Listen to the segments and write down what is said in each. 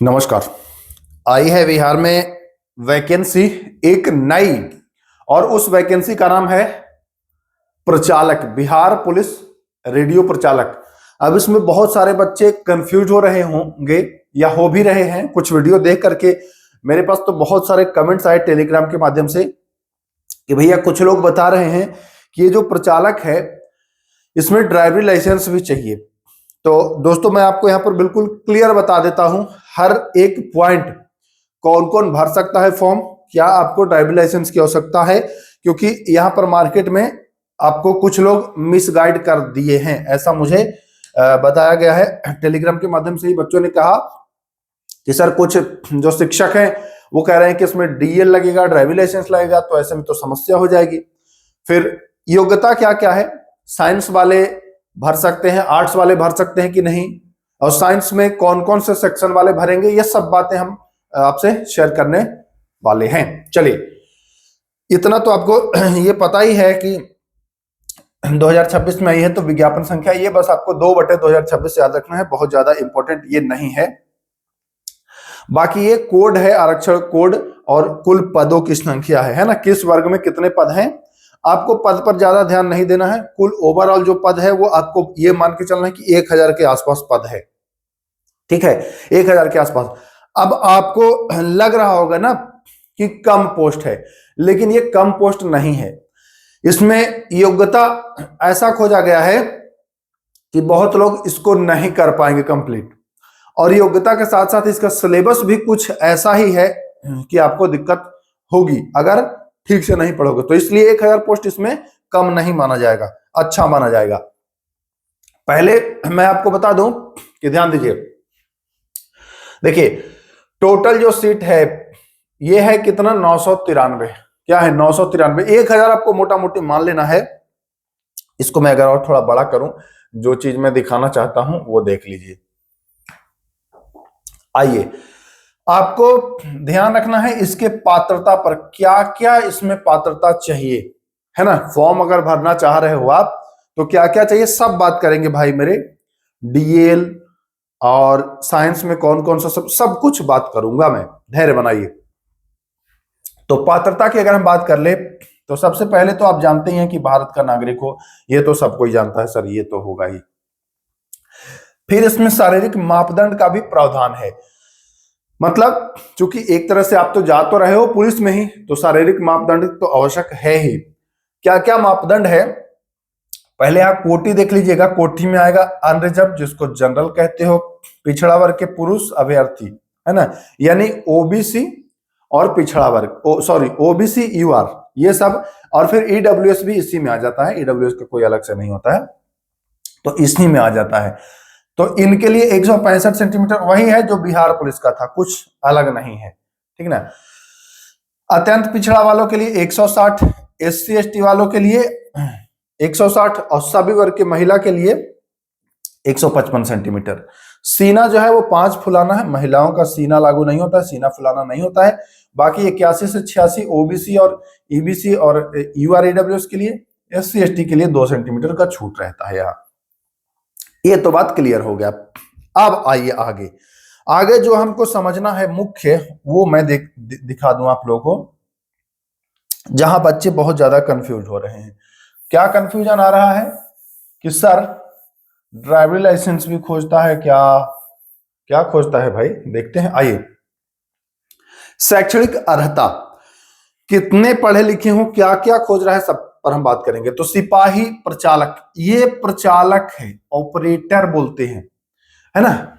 नमस्कार। आई है बिहार में वैकेंसी एक नई, और उस वैकेंसी का नाम है प्रचालक, बिहार पुलिस रेडियो प्रचालक। अब इसमें बहुत सारे बच्चे कंफ्यूज हो रहे होंगे या हो भी रहे हैं। कुछ वीडियो देख करके मेरे पास तो बहुत सारे कमेंट्स आए टेलीग्राम के माध्यम से कि भैया कुछ लोग बता रहे हैं कि ये जो प्रचालक है इसमें ड्राइवरी लाइसेंस भी चाहिए। तो दोस्तों मैं आपको यहाँ पर बिल्कुल क्लियर बता देता हूं हर एक पॉइंट, कौन कौन भर सकता है फॉर्म, क्या आपको ड्राइविंग लाइसेंस की आवश्यकता है, क्योंकि यहाँ पर मार्केट में आपको कुछ लोग मिसगाइड कर दिए हैं, ऐसा मुझे बताया गया है। टेलीग्राम के माध्यम से ही बच्चों ने कहा कि सर कुछ जो शिक्षक हैं वो कह रहे हैं कि इसमें डीएल लगेगा, ड्राइविंग लाइसेंस लगेगा, तो ऐसे में तो समस्या हो जाएगी। फिर योग्यता क्या क्या है, साइंस वाले भर सकते हैं, आर्ट्स वाले भर सकते हैं कि नहीं, और साइंस में कौन कौन से सेक्शन वाले भरेंगे, ये सब बातें हम आपसे शेयर करने वाले हैं। चलिए, इतना तो आपको ये पता ही है कि 2026 में आई है तो विज्ञापन संख्या, ये बस आपको 2/2026 याद रखना है, बहुत ज्यादा इंपॉर्टेंट ये नहीं है। बाकी ये कोड है, आरक्षण कोड, और कुल पदों की संख्या है ना, किस वर्ग में कितने पद हैं। आपको पद पर ज्यादा ध्यान नहीं देना है, कुल ओवरऑल जो पद है वो आपको ये मान के चलना है कि 1000 के आसपास पद है। ठीक है, 1000 के आसपास। अब आपको लग रहा होगा ना कि कम पोस्ट है, लेकिन ये कम पोस्ट नहीं है। इसमें योग्यता ऐसा खोजा गया है कि बहुत लोग इसको नहीं कर पाएंगे कंप्लीट, और योग्यता के साथ साथ इसका सिलेबस भी कुछ ऐसा ही है कि आपको दिक्कत होगी अगर ठीक से नहीं पढ़ोगे, तो इसलिए 1000 पोस्ट इसमें कम नहीं माना जाएगा, अच्छा माना जाएगा। पहले मैं आपको बता दूं कि ध्यान दीजिए, देखिए टोटल जो सीट है ये है कितना, 993। क्या है, 993। 1000 आपको मोटा मोटी मान लेना है। इसको मैं अगर और थोड़ा बड़ा करूं, जो चीज मैं दिखाना चाहता हूं वो देख लीजिए। आइए, आपको ध्यान रखना है इसके पात्रता पर, क्या क्या इसमें पात्रता चाहिए, है ना। फॉर्म अगर भरना चाह रहे हो आप तो क्या क्या चाहिए सब बात करेंगे भाई मेरे। डीएल और साइंस में कौन कौन सा सब कुछ बात करूंगा मैं, धैर्य बनाइए। तो पात्रता की अगर हम बात कर ले तो सबसे पहले तो आप जानते ही हैं कि भारत का नागरिक हो, ये तो सब कोई जानता है सर, ये तो होगा ही। फिर इसमें शारीरिक मापदंड का भी प्रावधान है, मतलब चूंकि एक तरह से आप तो जा तो रहे हो पुलिस में ही, तो शारीरिक मापदंड तो आवश्यक है ही। क्या क्या मापदंड है, पहले आप कोटि देख लीजिएगा। कोटि में आएगा अनरिजर्व, जिसको जनरल कहते हो, पिछड़ा वर्ग के पुरुष अभ्यर्थी, है ना, यानी ओबीसी और पिछड़ा वर्ग, सॉरी ओबीसी यूआर, ये सब। और फिर ईडब्ल्यूएस भी इसी में आ जाता है, ईडब्ल्यूएस का कोई अलग से नहीं होता है, तो इसी में आ जाता है। तो इनके लिए 165 सेंटीमीटर वही है जो बिहार पुलिस का था, कुछ अलग नहीं है, ठीक ना। अत्यंत पिछड़ा वालों के लिए 160, एससी एसटी वालों के लिए 160, और सभी वर्ग के महिला के लिए 155 सेंटीमीटर। सीना जो है वो 5 फुलाना है, महिलाओं का सीना लागू नहीं होता है, सीना फुलाना नहीं होता है। बाकी 81 से 86 ओबीसी और ईबीसी और यूआर ईडब्ल्यूएस के लिए, एससी एसटी के लिए 2 सेंटीमीटर का छूट रहता है यहाँ। ये तो बात क्लियर हो गया। अब आइए आगे, आगे जो हमको समझना है मुख्य, वो मैं दिखा दूं आप लोगों को, जहां बच्चे बहुत ज्यादा कंफ्यूज हो रहे हैं। क्या कंफ्यूजन आ रहा है कि सर ड्राइविंग लाइसेंस भी खोजता है क्या, क्या खोजता है भाई, देखते हैं। आइए, शैक्षणिक अर्हता, कितने पढ़े लिखे हो, क्या क्या खोज रहा है, सब पर हम बात करेंगे। तो सिपाही प्रचालक, ये प्रचालक है, ऑपरेटर बोलते हैं, है ना,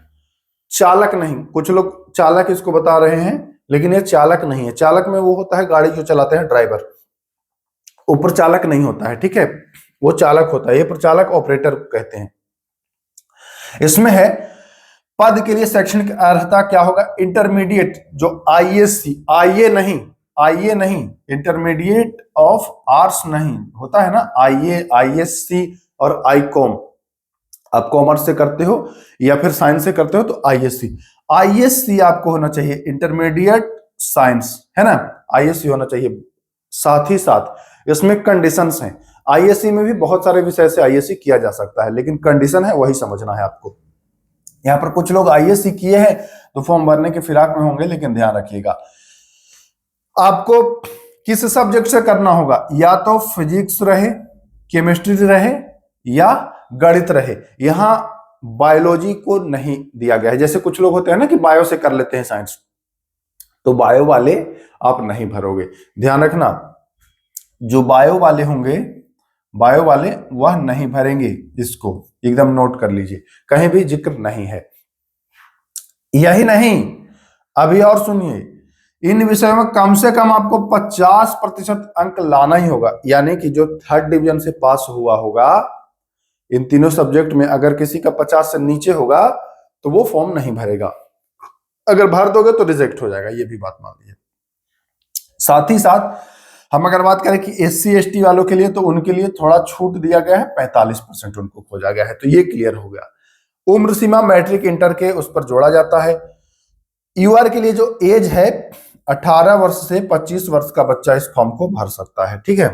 चालक नहीं। कुछ लोग चालक इसको बता रहे हैं, लेकिन ये चालक नहीं है। चालक में वो होता है गाड़ी जो चलाते हैं ड्राइवर, वो प्रचालक नहीं होता है, ठीक है, वो चालक होता है। ये प्रचालक ऑपरेटर कहते हैं। इसमें है पद के लिए शैक्षणिक अर्हता क्या होगा, इंटरमीडिएट, जो आईएससी, आईए नहीं, इंटरमीडिएट ऑफ आर्ट्स नहीं होता है ना, आईए, आईएससी और आईकॉम। आप कॉमर्स से करते हो या फिर साइंस से करते हो तो आईएससी, आईएससी आपको होना चाहिए, इंटरमीडिएट साइंस, है ना, आईएससी होना चाहिए। साथ ही साथ इसमें कंडीशंस हैं, आईएससी में भी बहुत सारे विषय से आईएससी किया जा सकता है, लेकिन कंडीशन है वही समझना है आपको। यहां पर कुछ लोग आईएससी किए हैं तो फॉर्म भरने के फिराक में होंगे, लेकिन ध्यान रखिएगा आपको किस सब्जेक्ट से करना होगा, या तो फिजिक्स रहे, केमिस्ट्री रहे या गणित रहे। यहां बायोलॉजी को नहीं दिया गया है। जैसे कुछ लोग होते हैं ना कि बायो से कर लेते हैं साइंस, तो बायो वाले आप नहीं भरोगे। ध्यान रखना, जो बायो वाले होंगे, बायो वाले वह नहीं भरेंगे। इसको एकदम नोट कर लीजिए, कहीं भी जिक्र नहीं है। यही नहीं, अभी और सुनिए, इन विषयों में कम से कम आपको 50% अंक लाना ही होगा। यानी कि जो 3rd डिवीजन से पास हुआ होगा इन तीनों सब्जेक्ट में, अगर किसी का 50 से नीचे होगा तो वो फॉर्म नहीं भरेगा। अगर भर दोगे तो रिजेक्ट हो जाएगा, ये भी बात मान लीजिए। साथ ही साथ हम अगर बात करें कि SC ST वालों के लिए, तो उनके लिए थोड़ा छूट दिया गया है, 45% उनको खोजा गया है, तो ये क्लियर हो गया। उम्र सीमा मैट्रिक इंटर के उस पर जोड़ा जाता है। यूआर के लिए जो एज है 18 वर्ष से 25 वर्ष का बच्चा इस फॉर्म को भर सकता है, ठीक है।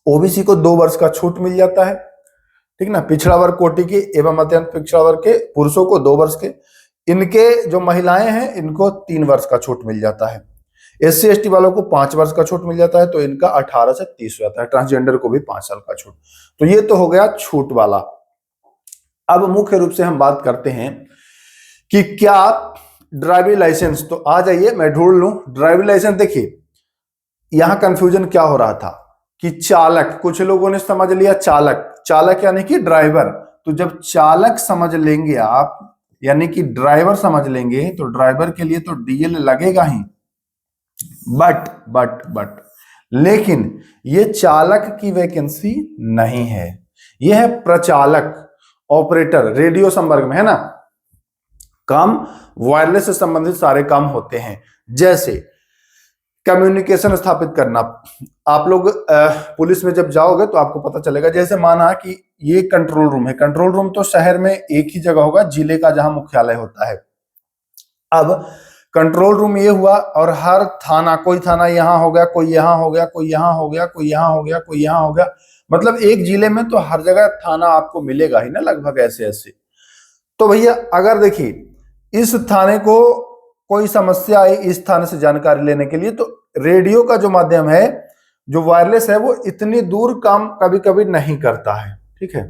ओबीसी को 2 वर्ष का छूट मिल जाता है, ठीक ना। पिछड़ा वर्ग कोटि के एवं अत्यंत पिछड़ा वर्ग के पुरुषों को 2 वर्ष के, इनके जो महिलाएं हैं इनको 3 वर्ष का छूट मिल जाता है। SC ST वालों को 5 वर्ष का छूट मिल जाता है, तो इनका 18 से 30 हो जाता है। ट्रांसजेंडर को भी 5 साल का छूट। तो ये तो हो गया छूट वाला। अब मुख्य रूप से हम बात करते हैं कि क्या ड्राइविंग लाइसेंस, तो आ जाइए मैं ढूंढ लूं ड्राइविंग लाइसेंस। देखिए यहां कंफ्यूजन क्या हो रहा था कि चालक, कुछ लोगों ने समझ लिया चालक, चालक यानी कि ड्राइवर। तो जब चालक समझ लेंगे आप, यानी कि ड्राइवर समझ लेंगे, तो ड्राइवर के लिए तो डीएल लगेगा ही। बट लेकिन ये चालक की वैकेंसी नहीं है, यह है प्रचालक, ऑपरेटर। रेडियो संपर्क में है ना, काम वायरलेस से संबंधित सारे काम होते हैं, जैसे कम्युनिकेशन स्थापित करना। आप लोग पुलिस में जब जाओगे तो आपको पता चलेगा, जैसे माना कि ये कंट्रोल रूम है, कंट्रोल रूम तो शहर में एक ही जगह होगा, जिले का जहां मुख्यालय होता है। अब कंट्रोल रूम ये हुआ, और हर थाना, कोई थाना यहां हो गया, कोई यहां हो गया, कोई यहां हो गया, कोई यहां हो गया, कोई यहां हो गया, मतलब एक जिले में तो हर जगह थाना आपको मिलेगा ही ना, लगभग ऐसे ऐसे। तो भैया अगर देखिए इस थाने को कोई समस्या आई इस थाने से जानकारी लेने के लिए, तो रेडियो का जो माध्यम है, जो वायरलेस है, वो इतनी दूर काम कभी कभी नहीं करता है, ठीक है,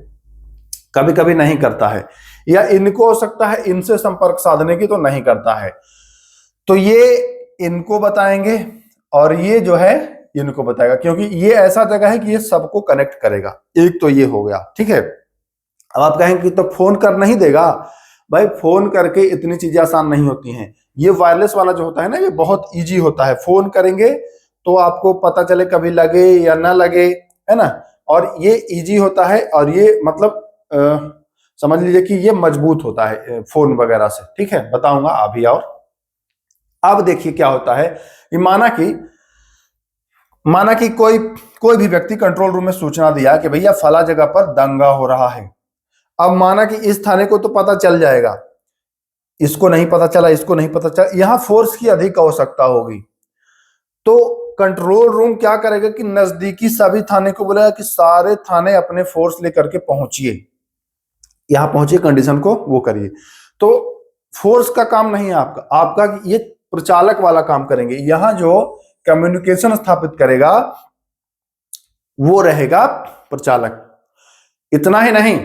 कभी कभी नहीं करता है, या इनको हो सकता है इनसे संपर्क साधने की, तो नहीं करता है। तो ये इनको बताएंगे और ये जो है इनको बताएगा, क्योंकि ये ऐसा जगह है कि ये सबको कनेक्ट करेगा। एक तो ये हो गया, ठीक है। अब आप कहेंगे कि तो फोन कर नहीं देगा, भाई फोन करके इतनी चीजें आसान नहीं होती हैं। ये वायरलेस वाला जो होता है ना, ये बहुत इजी होता है। फोन करेंगे तो आपको पता चले कभी लगे या ना लगे, है ना, और ये इजी होता है, और ये मतलब समझ लीजिए कि ये मजबूत होता है फोन वगैरह से, ठीक है, बताऊंगा अभी। और अब देखिए क्या होता है कि माना कि कोई भी व्यक्ति कंट्रोल रूम में सूचना दिया कि भैया फला जगह पर दंगा हो रहा है। अब माना कि इस थाने को तो पता चल जाएगा, इसको नहीं पता चला, इसको नहीं पता चला, यहां फोर्स की अधिक आवश्यकता होगी। तो कंट्रोल रूम क्या करेगा कि नजदीकी सभी थाने को बोलेगा कि सारे थाने अपने फोर्स लेकर के पहुंचिए, यहां पहुंचिए, कंडीशन को वो करिए। तो फोर्स का काम नहीं है आपका ये प्रचालक वाला काम करेंगे। यहां जो कम्युनिकेशन स्थापित करेगा वो रहेगा प्रचालक। इतना ही नहीं,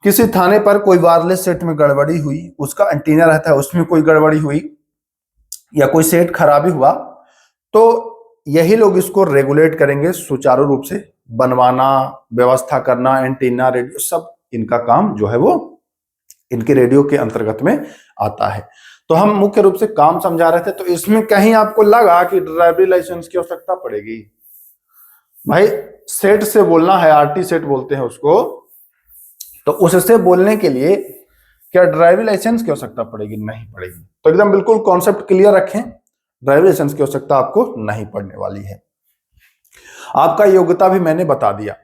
किसी थाने पर कोई वायरलेस सेट में गड़बड़ी हुई, उसका एंटीना रहता है, उसमें कोई गड़बड़ी हुई या कोई सेट खराबी हुआ, तो यही लोग इसको रेगुलेट करेंगे, सुचारू रूप से बनवाना, व्यवस्था करना, एंटीना, रेडियो, सब इनका काम जो है वो इनके रेडियो के अंतर्गत में आता है। तो हम मुख्य रूप से काम समझा रहे थे। तो इसमें कहीं आपको लगा कि ड्राइविंग लाइसेंस की आवश्यकता पड़ेगी? भाई सेट से बोलना है, आरटी सेट बोलते हैं उसको, तो उससे बोलने के लिए क्या ड्राइविंग लाइसेंस की आवश्यकता पड़ेगी? नहीं पड़ेगी। तो एकदम बिल्कुल कॉन्सेप्ट क्लियर रखें, ड्राइविंग लाइसेंस की आवश्यकता आपको नहीं पड़ने वाली है। आपका योग्यता भी मैंने बता दिया।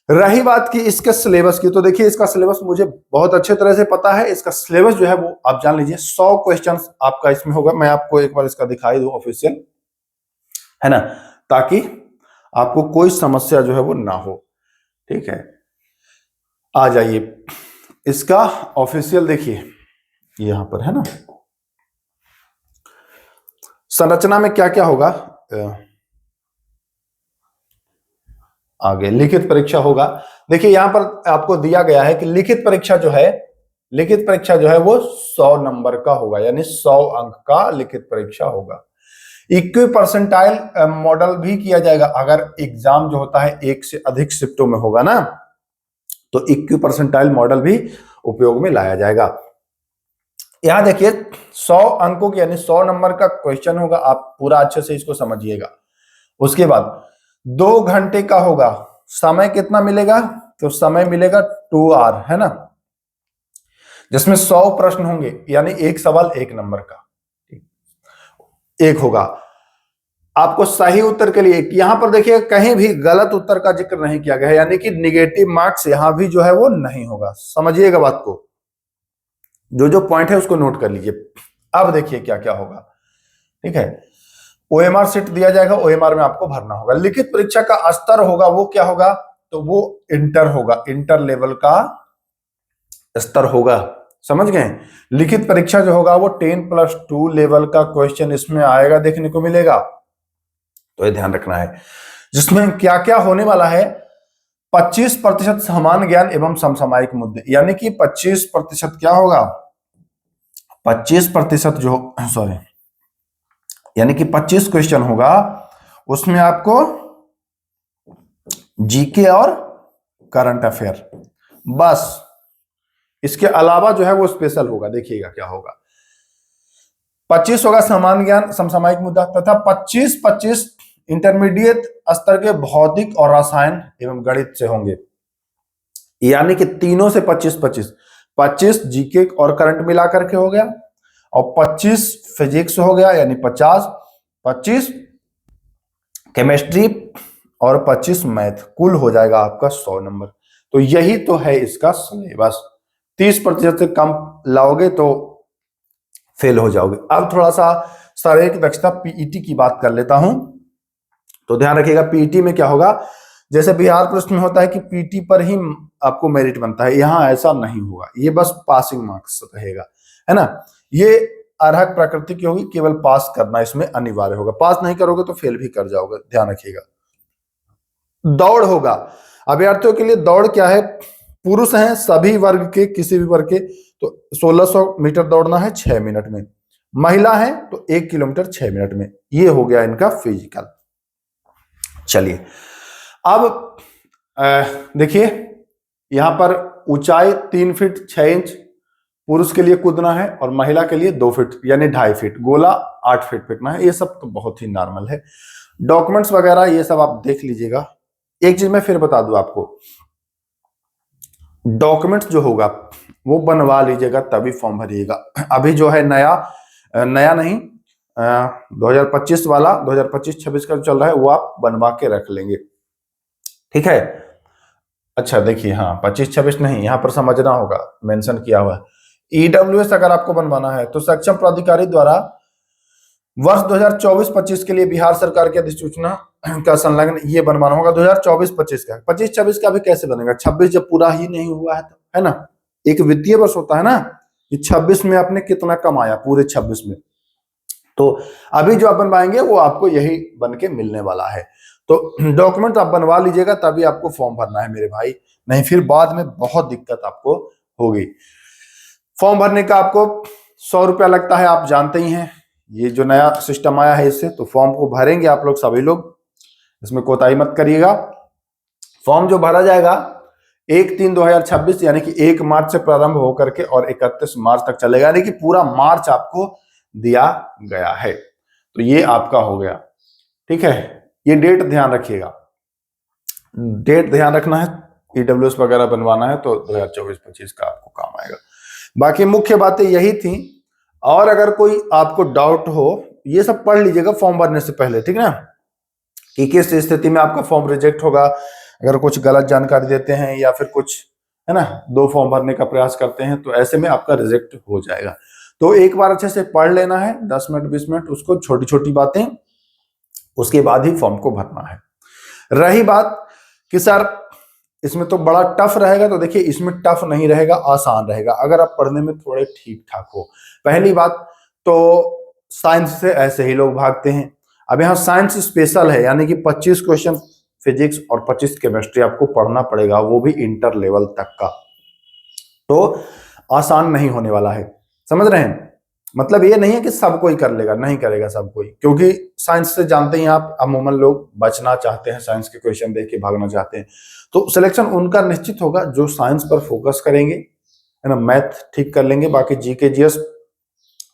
रही बात की इसके सिलेबस की, तो देखिए इसका सिलेबस मुझे बहुत अच्छे तरह से पता है। इसका सिलेबस जो है वो आप जान लीजिए, 100 क्वेश्चंस आपका इसमें होगा। मैं आपको एक बार इसका दिखाई दूं ऑफिशियल, है ना, ताकि आपको कोई समस्या जो है वो ना हो, ठीक है। आ जाइए, इसका ऑफिशियल देखिए यहां पर है ना, संरचना में क्या क्या होगा। आगे लिखित परीक्षा होगा। देखिए यहां पर आपको दिया गया है कि लिखित परीक्षा जो है, लिखित परीक्षा जो है वो 100 नंबर का होगा, यानी 100 अंक का लिखित परीक्षा होगा। इक्वी परसेंटाइल मॉडल भी किया जाएगा। अगर एग्जाम जो होता है एक से अधिक शिफ्टों में होगा ना, तो इक्वी परसेंटाइल मॉडल भी उपयोग में लाया जाएगा। यहां देखिए 100 अंकों की यानी 100 नंबर का क्वेश्चन होगा, आप पूरा अच्छे से इसको समझिएगा। उसके बाद 2 घंटे का होगा। समय कितना मिलेगा? तो समय मिलेगा 2 आवर, है ना, जिसमें 100 प्रश्न होंगे, यानी एक सवाल 1 नंबर का एक होगा। आपको सही उत्तर के लिए यहां पर देखिए कहीं भी गलत उत्तर का जिक्र नहीं किया गया है, यानी कि निगेटिव मार्क्स यहां भी जो है वो नहीं होगा। समझिएगा बात को, जो जो पॉइंट है उसको नोट कर लीजिए। अब देखिए क्या क्या होगा, ठीक है। ओएमआर सीट दिया जाएगा, ओएमआर में आपको भरना होगा। लिखित परीक्षा का स्तर होगा वो क्या होगा? तो वो इंटर होगा, इंटर लेवल का स्तर होगा। समझ गए? लिखित परीक्षा जो होगा वो 10+2 लेवल का क्वेश्चन इसमें आएगा, देखने को मिलेगा। तो ये ध्यान रखना है। जिसमें क्या क्या होने वाला है? 25% समान ज्ञान एवं समसामयिक मुद्दे, यानी कि 25% क्या होगा? 25% जो सॉरी यानी कि 25 क्वेश्चन होगा, उसमें आपको जीके और करंट अफेयर, बस। इसके अलावा जो है वो स्पेशल होगा। देखिएगा क्या होगा। 25 होगा समान ज्ञान समसामयिक मुद्दा, तथा 25 इंटरमीडिएट स्तर के भौतिक और रसायन एवं गणित से होंगे, यानी कि तीनों से 25 जीके और करंट मिला करके हो गया, और 25 फिजिक्स हो गया, यानी 25 केमिस्ट्री और 25 मैथ, कुल हो जाएगा आपका 100 नंबर। तो यही तो है इसका सिलेबस। 30% से कम लाओगे तो फेल हो जाओगे। अब थोड़ा सा शारीरिक दक्षता पीईटी की बात कर लेता हूं। तो ध्यान रखिएगा, पीईटी में क्या होगा, जैसे बिहार पुलिस में होता है कि पीटी पर ही आपको मेरिट बनता है, यहां ऐसा नहीं होगा। ये बस पासिंग मार्क्स रहेगा, है ना। ये अर्हक प्रकृति की होगी, केवल पास करना इसमें अनिवार्य होगा। पास नहीं करोगे तो फेल भी कर जाओगे, ध्यान रखिएगा। दौड़ होगा। अभ्यर्थियों के लिए दौड़ क्या है? पुरुष हैं सभी वर्ग के, किसी भी वर्ग के, तो 1600 मीटर दौड़ना है 6 मिनट में। महिला है तो 1 किलोमीटर 6 मिनट में। ये हो गया इनका फिजिकल। चलिए अब देखिए यहां पर ऊंचाई 3 फीट 6 इंच पुरुष के लिए कूदना है, और महिला के लिए 2 फीट यानी 2.5 फीट। गोला 8 फीट फेंकना है। ये सब तो बहुत ही नॉर्मल है। डॉक्यूमेंट्स वगैरह ये सब आप देख लीजिएगा। एक चीज मैं फिर बता दूं आपको, डॉक्यूमेंट्स जो होगा वो बनवा लीजिएगा तभी फॉर्म भरिएगा। अभी जो है नया नहीं, 2025 वाला 2025-26 का जो चल रहा है वो आप बनवा के रख लेंगे, ठीक है। अच्छा देखिए, हाँ 25-26 नहीं, यहां पर समझना होगा, मेंशन किया हुआ है। ईडब्ल्यूएस अगर आपको बनवाना है तो सक्षम प्राधिकारी द्वारा वर्ष 2024-25 के लिए बिहार सरकार की अधिसूचना का संलग्न ये बनवाना होगा। 2024-25 का, 25-26 का भी कैसे बनेगा? 26 जब पूरा ही नहीं हुआ है तो, है ना। एक वित्तीय वर्ष होता है ना, कि 26 में आपने कितना कमाया पूरे 26 में। तो अभी जो आप बनवाएंगे वो आपको यही बन के मिलने वाला है। तो डॉक्यूमेंट आप बनवा लीजिएगा तभी आपको फॉर्म भरना है मेरे भाई, नहीं फिर बाद में बहुत दिक्कत आपको होगी। फॉर्म भरने का आपको 100 रुपया लगता है, आप जानते ही हैं। ये जो नया सिस्टम आया है इससे, तो फॉर्म को भरेंगे आप लोग सभी लोग, इसमें कोताही मत करिएगा। फॉर्म जो भरा जाएगा 1/3/2026 यानी कि 1 मार्च से प्रारंभ होकर के और 31 मार्च तक चलेगा, यानी कि पूरा मार्च आपको दिया गया है। तो ये आपका हो गया, ठीक है। ये डेट ध्यान रखिएगा, डेट ध्यान रखना है। ईडब्ल्यूएस वगैरह बनवाना है तो 2024-25 का आपको काम आएगा। बाकी मुख्य बातें यही थी। और अगर कोई आपको डाउट हो, ये सब पढ़ लीजिएगा फॉर्म भरने से पहले, ठीक है ना, कि किस स्थिति में आपका फॉर्म रिजेक्ट होगा। अगर कुछ गलत जानकारी देते हैं या फिर कुछ, है ना, 2 फॉर्म भरने का प्रयास करते हैं तो ऐसे में आपका रिजेक्ट हो जाएगा। तो एक बार अच्छे से पढ़ लेना है, 10 मिनट 20 मिनट, उसको छोटी छोटी बातें, उसके बाद ही फॉर्म को भरना है। रही बात कि सर इसमें तो बड़ा टफ रहेगा, तो देखिए इसमें टफ नहीं रहेगा, आसान रहेगा अगर आप पढ़ने में थोड़े ठीक ठाक हो। पहली बात तो साइंस से ऐसे ही लोग भागते हैं। अब यहाँ साइंस स्पेशल है, यानी कि 25 क्वेश्चन फिजिक्स और 25 केमिस्ट्री आपको पढ़ना पड़ेगा, वो भी इंटर लेवल तक का। तो आसान नहीं होने वाला है, समझ रहे हैं? मतलब ये नहीं है कि सब कोई कर लेगा, नहीं करेगा सब कोई, क्योंकि साइंस से जानते हैं आप अमूमन लोग बचना चाहते हैं, साइंस के क्वेश्चन देख के भागना चाहते हैं। तो सिलेक्शन उनका निश्चित होगा जो साइंस पर फोकस करेंगे, है ना, मैथ ठीक कर लेंगे। बाकी जीके जीएस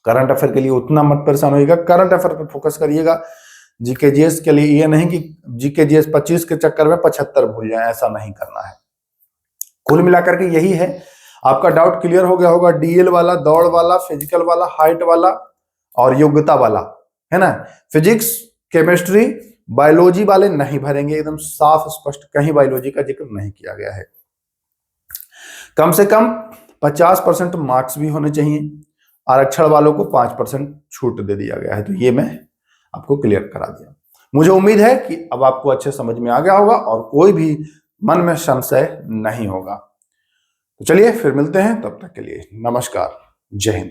करंट अफेयर के लिए उतना मत परेशान होइएगा, करंट अफेयर पर फोकस करिएगा। जीके जीएस के लिए ये नहीं कि जीके जीएस 25 के चक्कर में 75 भूल जाए, ऐसा नहीं करना है। कुल मिलाकर के यही है। आपका डाउट क्लियर हो गया होगा, डीएल वाला, दौड़ वाला, फिजिकल वाला, हाइट वाला और योग्यता वाला, है ना। फिजिक्स, केमिस्ट्री, बायोलॉजी वाले नहीं भरेंगे, एकदम साफ स्पष्ट, कहीं बायोलॉजी का जिक्र नहीं किया गया है। कम से कम 50% मार्क्स भी होने चाहिए। आरक्षण वालों को 5% छूट दे दिया गया है, तो ये मैं आपको क्लियर करा दिया। मुझे उम्मीद है कि अब आपको अच्छे समझ में आ गया होगा और कोई भी मन में संशय नहीं होगा। तो चलिए फिर मिलते हैं, तब तक के लिए नमस्कार, जय हिंद।